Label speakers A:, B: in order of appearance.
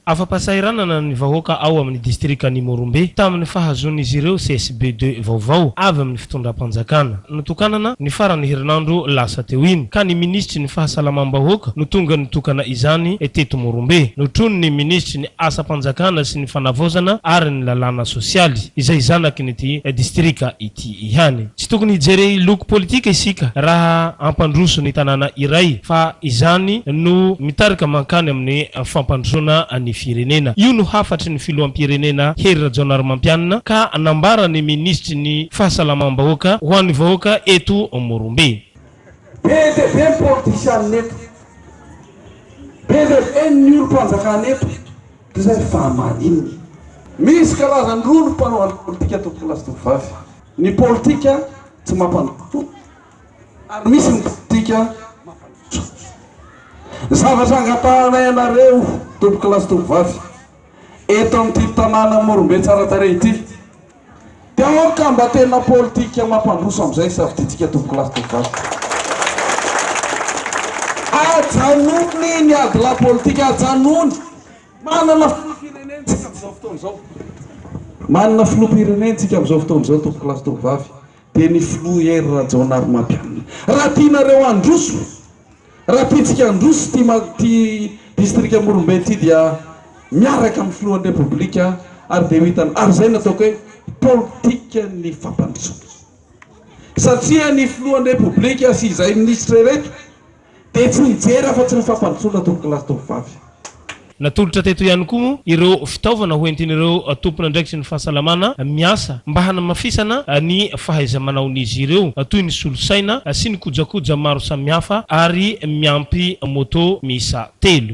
A: Afa-pasahiranana ny vahoaka ao amin'ny distrika ny Morombe tamin'ny fahazon'izy ireo CSB2 vaovao avy amin'ny fitondram-panjakana. Notokanana ny farany herinandro lasa teo iny ka ny ministry ny fahasalamam-bahoaka no tonga nitokana izany teto Morombe. Notrony ny ministry ny asa-panjakana sy ny fanavozana ary ny lalàna sosialy izay zanaky n'ity distrika ity ihany. Tsy tokony hijery loko politika isika raha ampandroso ny tanàna iray fa izany no mitarika mankany amin'ny fampandrosona ny firenena. Io no hafatry ny filoham-pirenena Hery Rajaonarimampianina ka nambara ny ministry ny fahasalamam-bahoaka ho an'ny vahoaka eto Morombe.
B: Be politician neto. Be ny olo-mpanjakana eto. Izay fahamarininy. Misy karazany roa ny mpanao politika eto klasy tovovavy. Ny politika tsy mampandroso. Ary misy ny politika mampandroso. Zavatra angatahana ianareo tompo klasy tovovavy eto amin'ity tanàna Morombe tsara tarehy ity. Teo ka mba tena politika mampandroso am'izay safiditsika tompo klasy tovovavy. Ajanony ny ady la politika ajanony. Manana filoham-pirenentsika am'izao fotoana izao. Manana filoham-pirenentsika am'izao fotoana izao tompo klasy tovovavy. Dia ny filoha Hery Rajaonarimampianina. Raha tianareo androso, raha tiantsika androso ty distrika Morombe ity dia miaraka amin'ny filohan'ny repoblika ary dia hitana ary zay nataoko hoe politika ny fampandrosoana. Satria ny filohan'ny repoblika sy izay ministra reto dia tsy mijery afa-tsy ny fampandrosoana tompo klasy tovovavy.
A: Natolotra teto ihany koa ireo fitaovana hoentin'ireo tompona ndraikitry ny fahasalamana miasa mba hanamafisana ny fahaiza-manaon'izy ireo toy ny solosaina sy ny kojakoja maro samihafa ary miampy moto miisa 3.